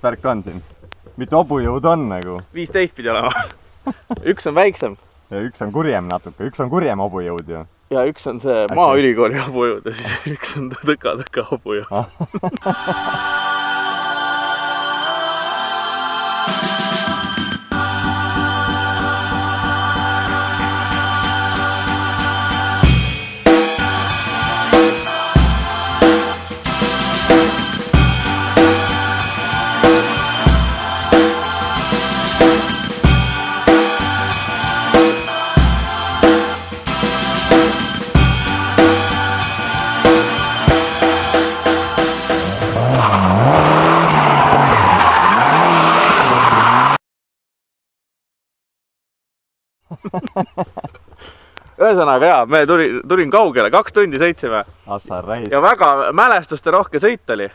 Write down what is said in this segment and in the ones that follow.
värk on siin? Mitu hobujõud on nagu? 15 pidi olema. Üks on väiksem. Ja üks on kurjem natuke, üks on kurjem hobujõud ju. Ja üks on see maaülikooli hobujõud ja siis üks on tõka hobujõud. Ühesõnaga jaa, me tulin kaugele, 2 tundi sõitsime ja väga mälestuste rohke sõit oli.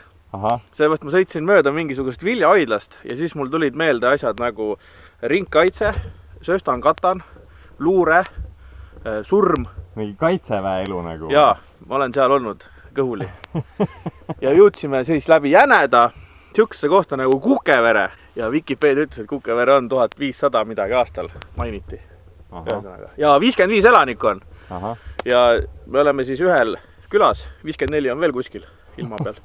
Seepärast ma sõitsin mööda mingisugust viljahoidlast ja siis mul tulid meelde asjad nagu ringkaitse, söstan-katan, luure, surm. Mingi kaitseväe elu nagu. Jaa, ma olen seal olnud kõhuli. Ja jõudsime siis läbi Jäneda siuksesse kohta nagu Kukevere ja Wikipedia ütles, et Kukevere on 1500 midagi aastal mainiti. Ja 55 elanikku on. Ja me oleme siis ühel külas, 54 on veel kuskil ilma peal.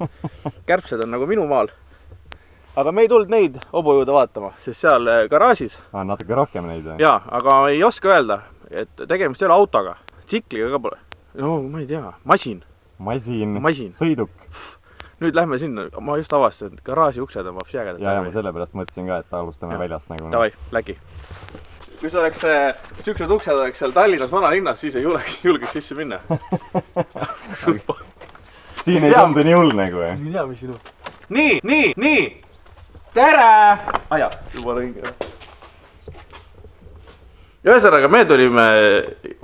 Kärbsed on nagu minu maal. Aga me ei tulnud neid hobujõude vaatama, sest seal garaažis on natuke rohkem neid. Jaa, aga ei oska öelda, et tegemist ei ole autoga. Tsikliga ka pole. No, ma ei tea. Masin. Sõiduk. Nüüd lähme sinna. Ma just avastasin, et garaaži uksed on vaps jäägedad. Ja ma sellepärast mõtlesin ka, et alustame väljast nagu. Davai, läki. Kui see oleks siuksed uksed oleks seal Tallinnas vanalinnas, siis ei julgeks sisse minna. Siin ei tundu nii hull nagu. Ei tea, mis sinu. Nii! Tere! Aja, juba ringi. Ühesõnaga, me tulime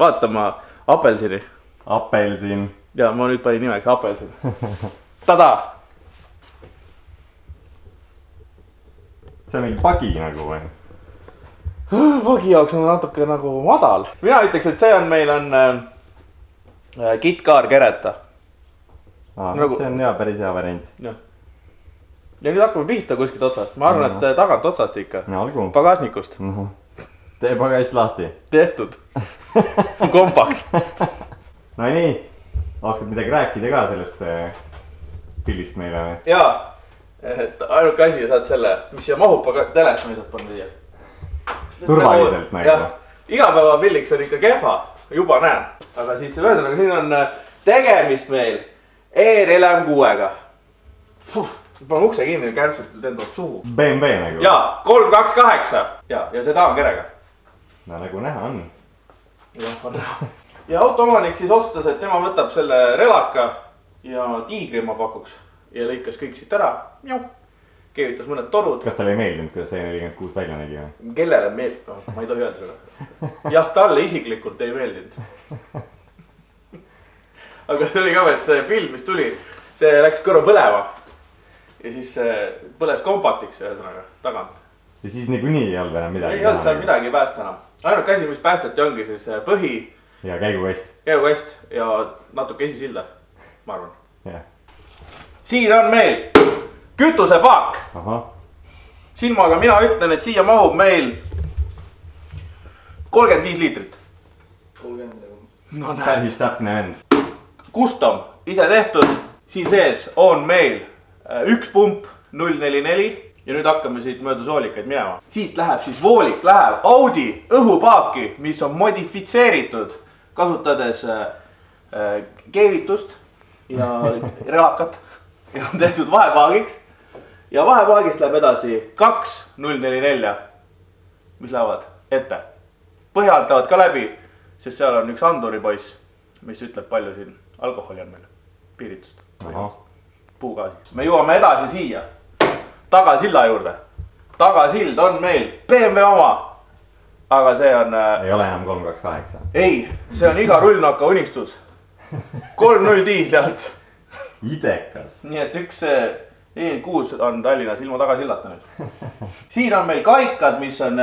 vaatama Apelsini. Apelsin. Ja ma nüüd panin nimeks Apelsin. Tada! See on mingi pagi nagu või? Pagi jaoks on natuke nagu madal. Mina ütleks, et see on meil on KitKar Kereta. See on hea, päris hea variant. Ja nüüd hakkame pihta kuskilt otsast. Ma arvan, et tagant otsast ikka. Pagasnikust. Tee pagas lahti. Tehtud. Kompakt. No nii, oskad midagi rääkida ka sellest pildist meile või? Jaa, et ainuke asi saad selle, mis siia mahub telefoni saad panna siia. Turvaliselt nagu. Igapäeva pilliks on ikka kehva, juba näen. Aga siis ühesõnaga siin on tegemist meil E46-ga. Panen ukse kinni, kärbsed lendavad suhu. BMW nagu. Jaa, 328. Ja see taha on kerega. No nagu näha on. Ja autoomanik siis otsustas, et tema võtab selle relaka ja tiigri ma pakuks. Ja lõikas kõik siit ära. Keevitas mõned torud. Kas talle ei meeldinud, kuidas E46 välja nägi või? Kellele meeldib? Ma ei tohi öelda seda. Jah, talle isiklikult ei meeldinud. Aga see oli ka, et see pild, mis tuli, see läks kõrva põlema. Ja siis põles kompaktiks ühesõnaga tagant. Ja siis niikuinii ei olnud enam midagi? Ei olnud seal midagi päästa enam. Ainuke asi, mis päästati ongi siis põhi. Ja käigukast. Käigukast ja natuke esisilda, ma arvan. Ja. Siin on meil kütusepaak. Silmaga mina ütlen, et siia mahub meil 35 liitrit. 30. No päris täpne vend. Custom, ise tehtud. Siin sees on meil üks pump 044 ja nüüd hakkame siit mööda soolikaid minema. Siit läheb siis voolik, läheb Audi õhupaaki, mis on modifitseeritud, kasutades keevitust ja relakat ja on tehtud vahepaagiks. Ja vahepaagist läheb edasi 2044, mis lähevad ette. Põhjalt lähevad ka läbi, sest seal on üks anduripoiss, mis ütleb palju siin alkoholi on meil, piiritust. Puugaasi. Me jõuame edasi siia, tagasilla juurde. Tagasild on meil BMW oma, aga see on... Ei ole enam 328. Ei, see on iga rullnoka unistus. 3.0 diisli alt. Idekas. Nii et üks... E6 on Tallinnas ilma tagasillata nüüd. Siin on meil kaikad, mis on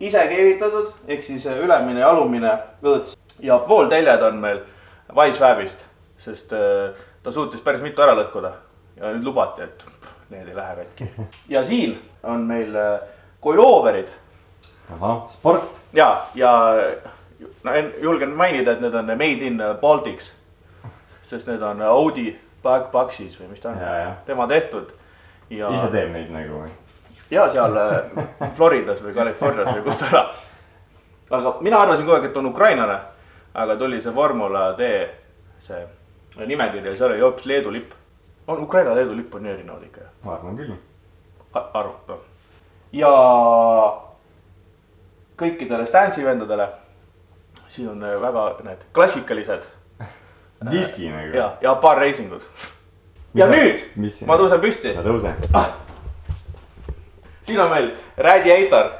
ise keevitatud, ehk siis ülemine ja alumine õõts. Ja poolteljed on meil Wise-Fabist, sest ta suutis päris mitu ära lõhkuda. Ja nüüd lubati, et need ei lähe katki. Ja siin on meil coiloverid. Ahah, sport. Ja julgen mainida, et need on made in Baltics. Sest need on Audi Backboxis või mis ta on, tema tehtud. Ise teeb neid nagu või? Ja seal Floridas või Californias või kus ta elab. Aga mina arvasin kogu aeg, et on ukrainane. Aga tuli see Formula D see nimekirja ja seal oli hoopis Leedu lipp. Ukraina Leedu lipp on nii erinevad ikka. Ma arvan küll. Arvan. Ja kõikidele Stansi vendadele siin on väga need klassikalised diski nagu. Ja paar reisingud. Ja nüüd ma tõusen püsti. Ma tõusen. Siin on meil Radiator.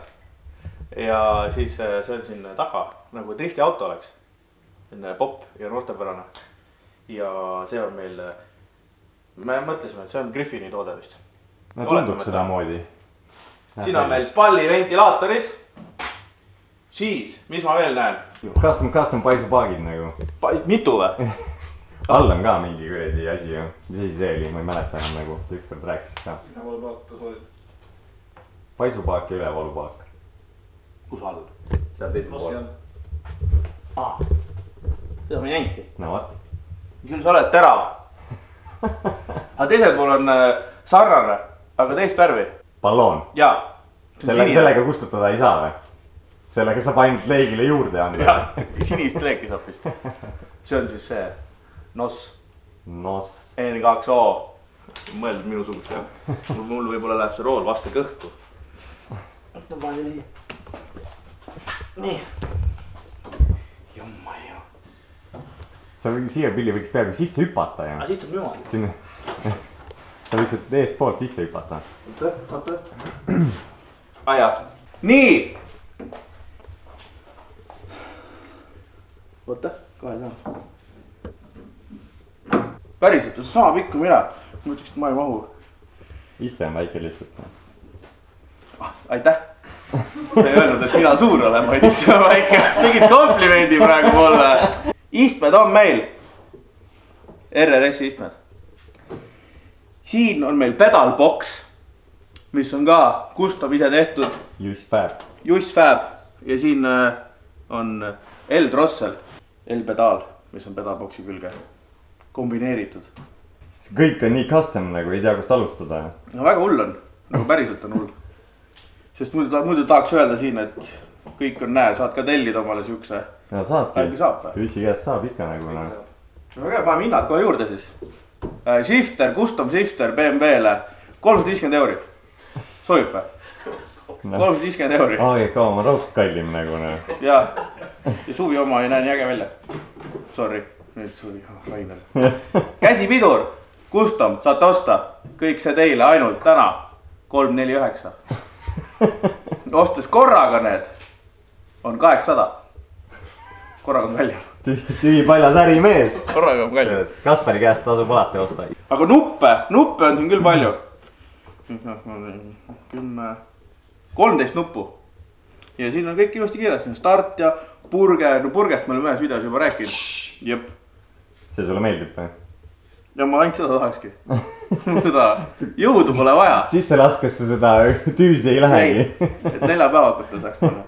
Ja siis see on siin taga nagu drifti auto oleks. Selline pop ja noortepärane. Ja see on meil, me mõtlesime, et see on Griffini toode vist. No tundub seda moodi. Siin on meil spalli ventilaatorid. Siis, mis ma veel näen? Custom paisupaagid nagu. Mitu või? All on ka mingi kuredi asi ju. Mis asi see oli, ma ei mäleta enam nagu, sa ükskord rääkisid ka. Ülevalupaak, ta soovib. Paisupaak ja ülevalupaak. Kus all? Seal teisel pool. Seda ma ei näinudki. No vaat. Küll sa oled terav. Aga teisel pool on sarnane, aga teist värvi. Balloon. Jaa. Sellega kustutada ei saa või? Sellega saab ainult leegile juurde anda. Jaa, sinist leeki saab vist. See on siis see NOS. N2O. Mõeldud minu sugus seal. Mul võib-olla läheb see rool vastu kõhtu. No ma ei nii. Nii. Jumma ju. Sa siia pilli võiks peaaegu sisse hüpata ju. Aga siit on niimoodi. Sa võiksid eest poolt sisse hüpata. Oota. Jah. Nii. Oota, kohe saan. Päriselt, see on sama pikk kui mina. Ma ütleks, et ma ei mahu. Iste on väike lihtsalt. Aitäh. Sa ei öelnud, et mina suur olen, vaid iste on väike. Tegid komplimendi praegu mulle. Istmed on meil. RRS istmed. Siin on meil pedalbox, mis on ka custom ise tehtud. Just Fab. Ja siin on L-drossel, L-pedaal, mis on pedalboxi külge. Kombineeritud. Kõik on nii custom nagu, ei tea kust alustada. No väga hull on, nagu päriselt on hull. Sest muidu tahaks öelda siin, et kõik on näe, saad ka tellida omale siukse. Ja saadki, Püssi käest saab ikka nagu. No väga paneme hinnad kohe juurde siis. Shifter, custom shifter BMW-le 350 euri. Soovib või? 350 euri. AGK oma raudselt kallim nagu. Ja suvi oma ei näe nii äge välja. Sorry, nüüd suvi, Rainer. Käsipidur, custom, saate osta. Kõik see teile ainult täna 349. Ostes korraga need on 800. Korraga on kallim. Tühi paljas ärimees. Korraga on kallim. Kaspari käest tasub alati osta. Aga nuppe on siin küll palju. 13 nuppu. Ja siin on kõik ilusti kirjas. Start ja purge. No purgest me oleme ühes videos juba rääkinud. Jep. See sulle meeldib või? Ja ma ainult seda tahakski. Seda jõudu pole vaja. Sisse laskesse seda tüüsi ei lähegi. Et 4 päevakut saaks panna.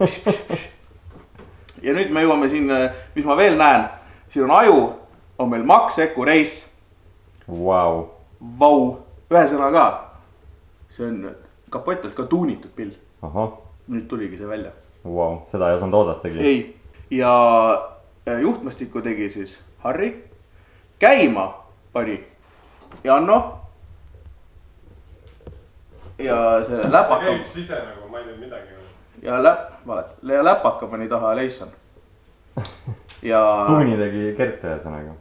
Ja nüüd me jõuame siin, mis ma veel näen. Siin on aju, on meil Max Eco Race. Vau. Ühe sõna ka. See on kapotelt ka tuunitud pill. Nüüd tuligi see välja. Vau, seda ei osanud oodatagi. Ei. Ja juhtmestikku tegi siis Harri. Käima pani Janno. Ja see läpaka. Käib sise nagu, ma ei tea midagi. Ja läpaka pani taha Leisson. Tuuni tegi Kert ühesõnaga.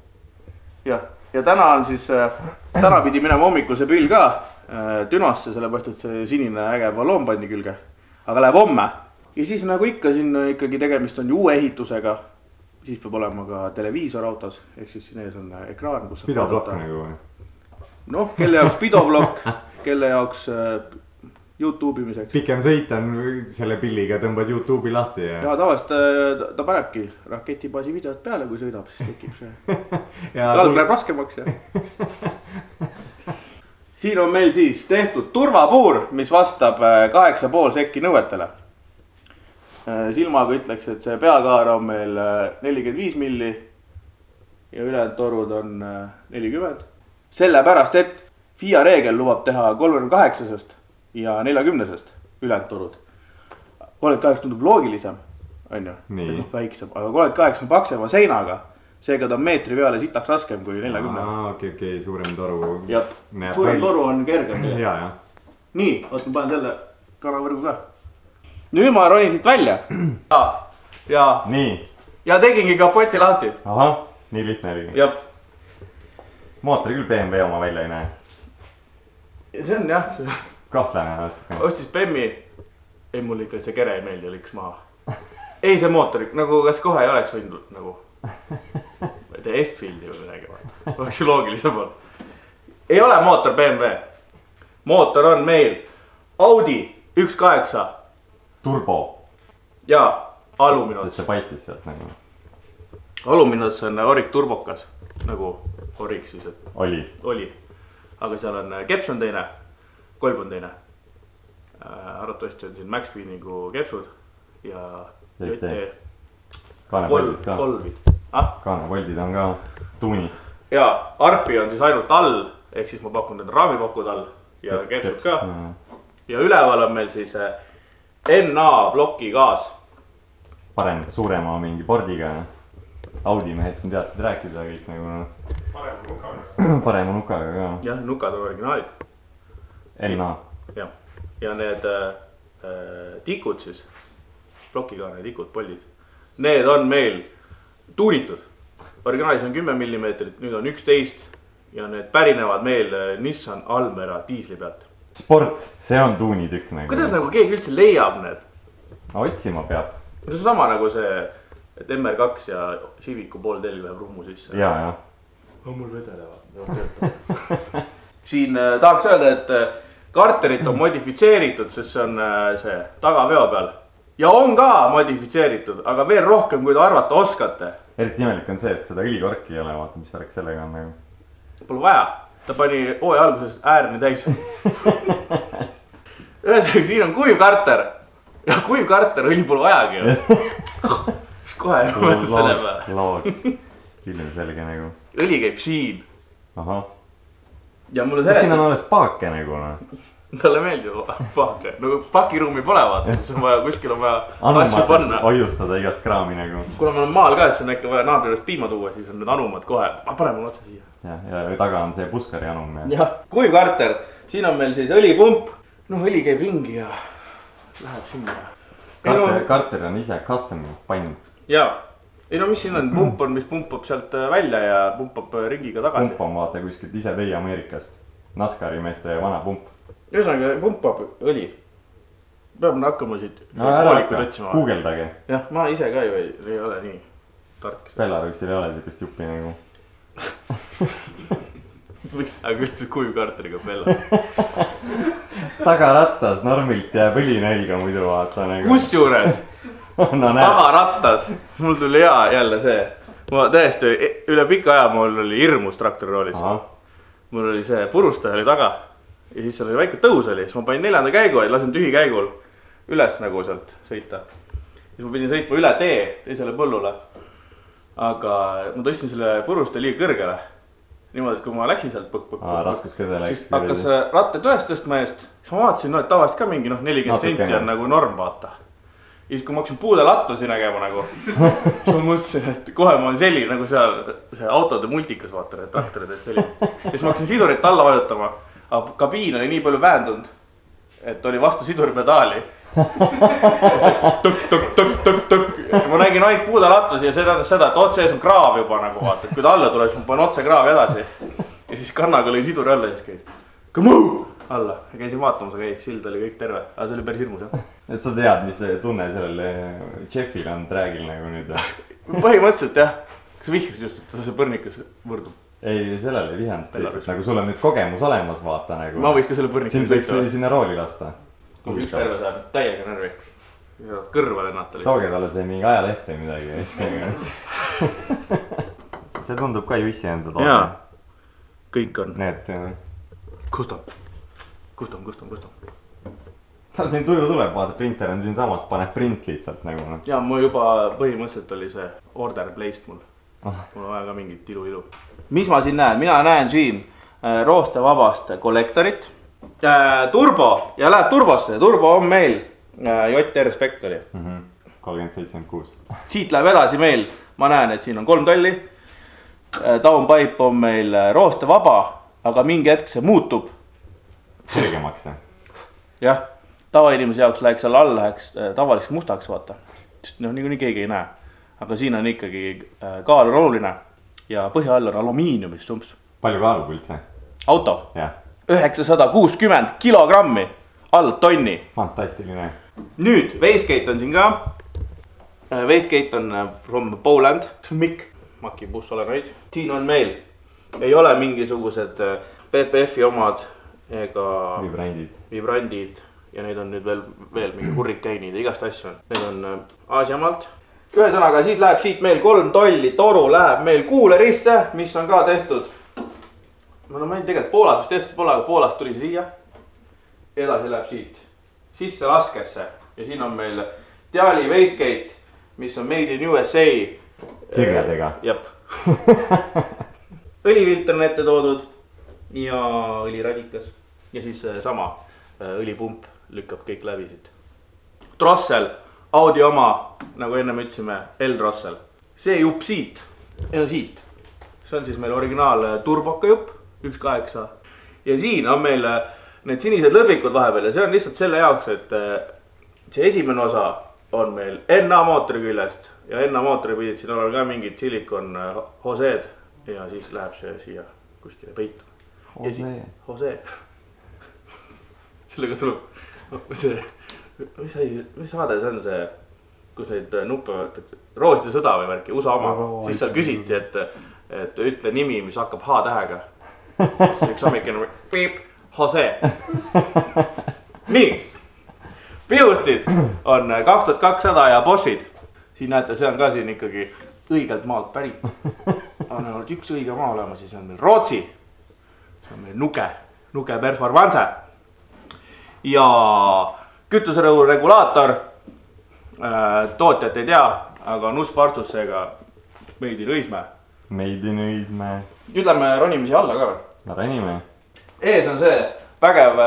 Ja täna on siis, täna pidi minema hommikul see pill ka Dünasse, sellepärast et see sinine äge balloon pandi külge. Aga läheb homme. Ja siis nagu ikka siin ikkagi tegemist on ju uue ehitusega. Siis peab olema ka televiisor autos. Ehk siis siin ees on ekraan, kus pidoblokk nagu või? Noh, kelle jaoks pidoblokk, kelle jaoks YouTube imiseks. Pikem sõit on selle pilliga, tõmbad YouTube'i lahti ja tavaliselt ta panebki raketibaasi videot peale, kui sõidab, siis tekib see. Tal läheb raskemaks ja. siin on meil siis tehtud turvapuur, mis vastab 8,5 sekki nõuetele. Silmaga ütleks, et see peakaar on meil 45 milli ja ülejäänud torud on 40. Sellepärast, et FIA reegel lubab teha 38-sest ja 40-sest ülejäänud torud. 38 tundub loogilisem, on ju, väiksem, aga 38 on paksema seinaga. Seega ta on meetri peale sitaks raskem kui 40. Okei, suurem toru. Jah, suurem toru on kergem. Ja. Nii, oot ma panen selle kanavõrgu ka. Nüüd ma ronin siit välja. Ja tegingi kapoti lahti. Ahah, nii lihtne oligi. Jab. Mootori küll BMW oma välja ei näe. See on jah. Kahtlane. Ostis Bemmi. Ei, mul ikka see kere ei meeldi, liks maha. Ei, see mootor, nagu kas kohe ei oleks võinud nagu. Ma ei tea, Estfieldi või midagi. Oleks ju loogilisem on. Ei ole mootor BMW. Mootor on meil Audi 1.8. Turbo. Ja Aluminots. Sest see paistis sealt nagu. Aluminots on Orik turbokas. Nagu Orik siis, et oli. Aga seal on keps on teine, kolb on teine. Arvatavasti on siin Max Beanigu kepsud ja JT kolvid. Kaanevoldid on ka tuuni. Ja arpi on siis ainult all, ehk siis ma pakun need raamipakud all ja kepsud ka. Ja üleval on meil siis NA ploki gaas. Parem suurema mingi bordiga. Audi mehed siin teadsid rääkida kõik nagu parema nukaga ka. Jah, nukad on originaalid. NA. Ja need tikud siis, plokigaane tikud, poldid. Need on meil tuunitud. Originaalis on 10 mm, nüüd on 11 ja need pärinevad meil Nissan Almera diisli pealt. Sport, see on tuunitükk nagu. Kuidas nagu keegi üldse leiab need? Otsima peab. See on sama nagu see, et MR2 ja Civicu pool telg läheb rummu sisse. Ja. Mul vedelevad. Siin tahaks öelda, et karterit on modifitseeritud, sest see on see tagaveo peal. Ja on ka modifitseeritud, aga veel rohkem, kui te arvata oskate. Eriti imelik on see, et seda õlikorki ei ole, vaata, mis värk sellega on nagu. Pole vaja, ta pani hooaja alguses äärni täis. Ühesõnaga, siin on kuiv karter. Ja kuiv karter, õli pole vajagi ju. Kohe mõtled selle peale. Lood, hiljem selge nagu. Õli käib siin. Ahah. Ja mulle siin on alles paake nagu. Talle meeldib paake. Nagu pakiruumi pole vaata, siis on vaja, kuskil on vaja asju panna. Hoiustada igast kraami nagu. Kuna ma olen maal ka, siis on äkki vaja naabrirest piima tuua, siis on need anumad kohe. Paneme mul otsa siia. Ja taga on see puskari anum. Jah, kuiv karter. Siin on meil siis õlipump. Õli käib ringi ja läheb sinna. Karter on ise custom pann. Jaa. Ei no mis siin on, pump on, mis pumpab sealt välja ja pumpab ringiga tagasi. Pump on vaata kuskilt ise tõi Ameerikast. NASCARi meeste vana pump. Ühesõnaga pumpab õli. Peab hakkama siit koolikud otsima. Guugeldage. Jah, ma ise ka ju ei ole nii tark. Belarussil ei ole sellist juppi nagu. Võiks teha küll see kuiv karteriga Bella. Tagarattas normilt jääb õli nälga muidu vaata nagu. Kusjuures tagarattas, mul tuli hea jälle see. Ma täiesti üle pika aja mul oli hirmus traktoriroolis. Mul oli see purustaja oli taga ja siis seal oli väike tõus oli. Siis ma panin 4. käigu ja lasen tühi käigul üles nagu sealt sõita. Siis ma pidin sõitma üle tee teisele põllule. Aga ma tõstin selle purustaja liiga kõrgele. Niimoodi, et kui ma läksin sealt siis hakkas rattad üles tõstma eest. Siis ma vaatasin, et tavaliselt ka mingi 40 senti on nagu norm vaata. Ja siis kui ma hakkasin puude lattusi nägema nagu, siis ma mõtlesin, et kohe ma olen selline nagu seal see autode multikas vaata need traktorid, et selline. Ja siis ma hakkasin sidurit alla vajutama, aga kabiin oli nii palju väändunud, et oli vastu siduripedaali. Ma nägin ainult puude lattusi ja see tähendas seda, et otse ees on kraav juba nagu vaata, et kui ta alla tuleb, siis ma panen otse kraavi edasi. Ja siis kannaga lõin siduri alla ja siis käis Kõmu! Alla, käisin vaatamas, aga ei, sild oli kõik terve, aga see oli päris hirmus jah. Et sa tead, mis tunne sellel Jeffil on träägil nagu nüüd? Põhimõtteliselt jah, kas vihkasid just, et see põrnikas võrdub? Ei, sellele ei vihanud, nagu sul on nüüd kogemus olemas vaata nagu. Ma võiks ka selle põrnikas sõita. Sind võiks sinna rooli lasta. Kus üks terve saab täiega närvi. Kõrva lennata lihtsalt. Tooge talle see mingi ajaleht või midagi. See tundub ka jussi enda toole. Jaa, kõik on. Need Kustom. tal siin tuju tuleb, vaata printer on siinsamas, paneb print lihtsalt nagu noh. Ja mu juba põhimõtteliselt oli see order placed mul. Mul on vaja ka mingit ilu. Mis ma siin näen? Mina näen siin roostevabast kollektorit. Turbo ja läheb turbosse. Turbo on meil JR Spectali. 3076. Siit läheb edasi meil. Ma näen, et siin on 3 tolli. Downpipe on meil roostevaba, aga mingi hetk see muutub. Sirgemaks jah? Jah, tavainimese jaoks läheks seal all, läheks tavaliseks mustaks vaata. Sest niikuinii keegi ei näe. Aga siin on ikkagi kaal on oluline ja põhja all on alumiiniumist sumps. Palju kaalub üldse? Auto? Jah. 960 kilogrammi, all tonni. Fantastiline. Nüüd, Wastegate on siin ka. Wastegate on from Poland. Mikk, Maki bussolenoid. Siin on meil, ei ole mingisugused PPF-i omad ega vibrandid ja neid on nüüd veel mingi hurrikeinid ja igast asju on. Need on Aasiamaalt. Ühesõnaga, siis läheb siit meil 3 tolli toru läheb meil kuulerisse, mis on ka tehtud. Ma ei tegelikult Poolas vist tehtud pole, aga Poolast tuli see siia. Edasi läheb siit sisse laskesse ja siin on meil Diali Wastegate, mis on made in USA. Kirjadega. Jep. Õlifilter on ette toodud ja õliradikas ja siis sama õlipump lükkab kõik läbi siit. Drossel, Audi oma, nagu enne me ütlesime, L-Drossel. See jupp siit, siit. See on siis meil originaal turboka jupp, 1.8. Ja siin on meil need sinised lõdvikud vahepeal ja see on lihtsalt selle jaoks, et see esimene osa on meil NA mootori küljest ja NA mootori pidid siin olema ka mingid silikon hoseed ja siis läheb see siia kuskile peitu. Hosee. Sellega tuleb see, mis saade see on see, kus neid nuppe võetakse, Rooside sõda või värki, USA oma. Siis seal küsiti, et ütle nimi, mis hakkab H-tähega. Siis üks hommikene piip, Hosee. Nii, pihustid on 2200 ja Boschid. Siin näete, see on ka siin ikkagi õigelt maalt pärit. On ainult üks õige maa olema, siis on meil Rootsi. See on meil Nuke Performance. Ja kütuserõhu regulaator. Tootjat ei tea, aga nusspartusseega Made in Õismäe. Made in Õismäe. Nüüd lähme ronime siia alla ka või? No ronime. Ees on see vägev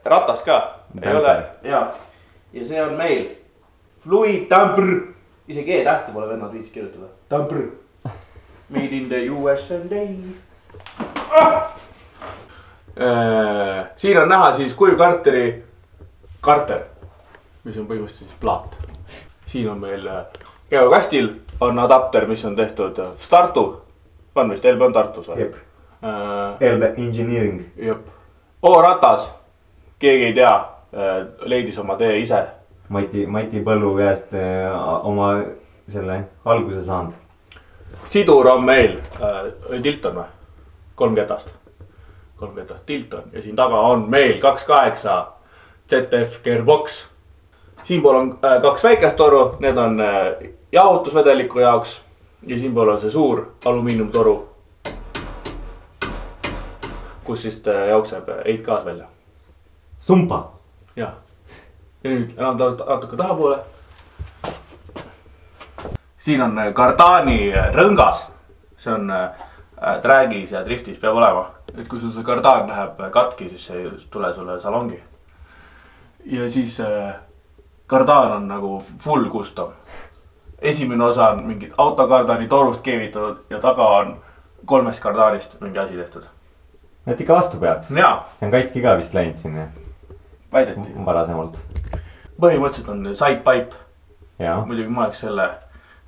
ratas ka. Ei ole, ja see on meil Fluid Damper. Isegi E-tähti pole vennad viis kirjutada. Damper. Made in the USA. Siin on näha siis kuivkarteri karter, mis on põhimõtteliselt siis plaat. Siin on meil geokastil on adapter, mis on tehtud Startu. On vist LB on Tartus või? Jep. LB Engineering. Jep. O-ratas, keegi ei tea, leidis oma tee ise. Mati Põllu käest oma selle alguse saanud. Sidur on meil Tilton või? 3 ketast. 3 ketast Tilton ja siin taga on meil 2.8 ZF Gearbox. Siinpool on 2 väikest toru, need on jahutusvedeliku jaoks ja siinpool on see suur alumiiniumtoru, kus siis jookseb 8-gaas välja. Sumpa. Ja nüüd enam natuke tahapoole. Siin on Cardani rõngas, see on dragis ja driftis peab olema. Et kui sul see Cardan läheb katki, siis ei tule sulle salongi. Ja siis Cardan on nagu full custom. Esimene osa on mingid auto Cardani torust keevitatud ja taga on 3 Cardanist mingi asi tehtud. Et ikka vastu peaks. Jaa. See on katki ka vist läinud sinna. Väideti. Varasemalt. Põhimõtteliselt on side pipe. Jaa. Muidugi ma oleks selle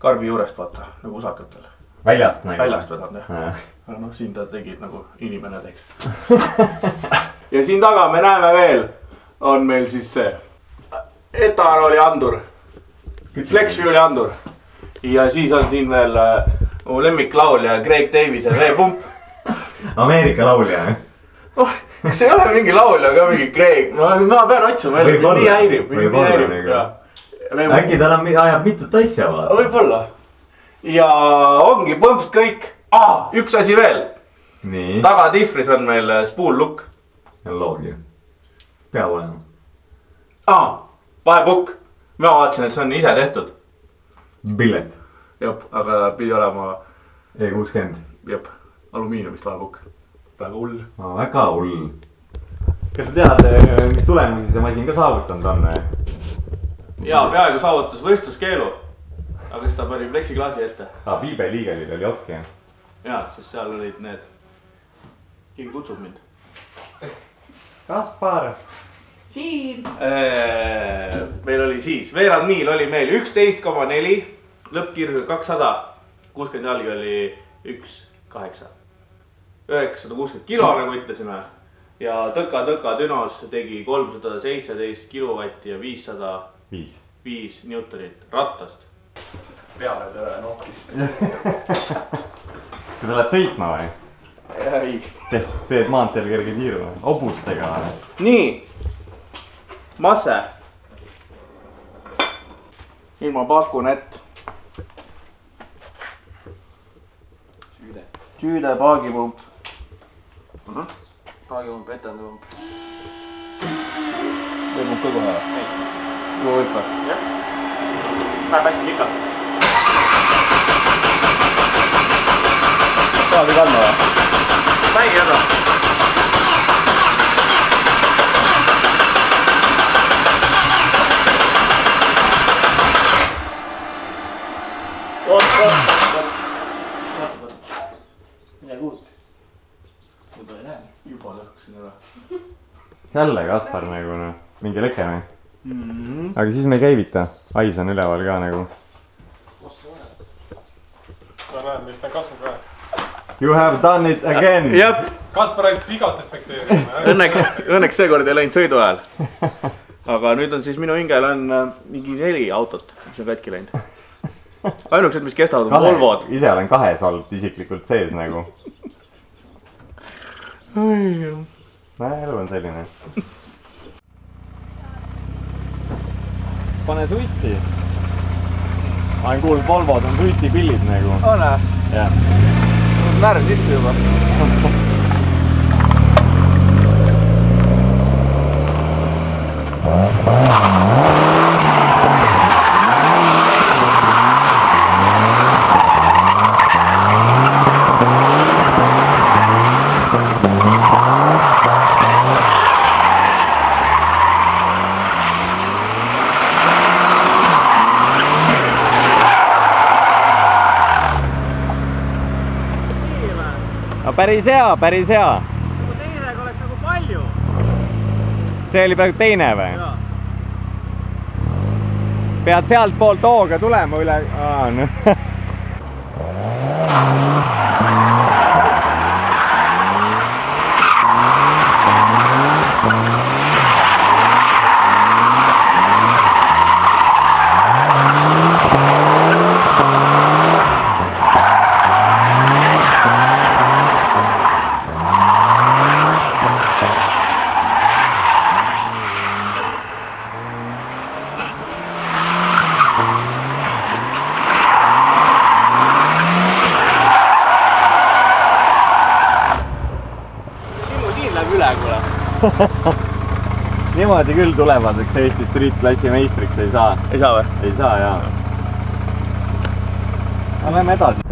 karbi juurest vaata, nagu usakatel. Väljast nagu. Väljast vedanud jah. Aga noh, siin ta tegid nagu inimene teeks. Ja siin taga me näeme veel, on meil siis see etanoli andur, Flexfueli andur. Ja siis on siin veel mu lemmiklaulja Craig Davise veepump. Ameerika laulja, jah? Oh, kas ei ole mingi laulja ka mingi Craig? Ma pean otsima, nii häirib. Äkki tal ajab mitut asja vaata? Võib-olla. Ja ongi põhimõtteliselt kõik. Üks asi veel. Nii. Taga tifris on meil spool look. loogi. Peab olema. Vahepukk. Ma vaatasin, et see on ise tehtud. Pillet. Jop, aga pidi olema. E60. Jop, alumiiniumist vahepukk. Väga hull. Väga hull. Kas sa tead, mis tulemusi see masin ka saavutanud on? Jaa, peaaegu saavutas võistluskeelu. Aga siis ta pani pleksiklaasi ette. Viibe Liigelil oli okei. Jaa, sest seal olid need. Keegi kutsub mind. Kaspar. Siin. Meil oli siis, veerand miil oli meil 11,4. Lõppkiirus 200. 60 jalgi oli 1,8. 960 kilo, nagu ütlesime. Ja tõka dünos tegi 317 kilovatti ja 505 newtonit rattast. Peale tõle nohkist. Kas sa lähed sõitma või? Ei. Teed maanteel kerge tiiru või? Hobustega või? Nii. Masse. Nüüd ma pakun, et süüde paagipump. Paagipump, etendupump. Või pump ka kohe või? Ei. Juba võib või? Jah. Läheb hästi pikalt. Tahad kandma või? Mägi jäta. Oot. Midagi uut. Juba ei näe. Juba lõhkusin ära. Jälle Kaspar nagu noh, mingi leke või? Aga siis me ei käivita. Ais on üleval ka nagu. Ma näen, mis ta kasvab ka. You have done it again! Jep. Kaspar ainult vigat efekteerima. Õnneks seekord ei läinud sõidu ajal. Aga nüüd on siis minu hingel on mingi 4 autot, mis on katki läinud. Ainukesed, mis kestavad on Volvod. Ise olen 2 olnud isiklikult sees nagu. Elu on selline. Pane sussi. Ma olen kuulnud, Volvod on sussipillid nagu. On või? Jah. Närv sisse juba. Päris hea, päris hea. Nagu teisega oleks nagu palju. See oli praegu teine või? Jaa. Pead sealt poolt hooga tulema üle. Niimoodi küll tulevaseks Eesti street-klassi meistriks ei saa. Ei saa või? Ei saa, jaa. Aga lähme edasi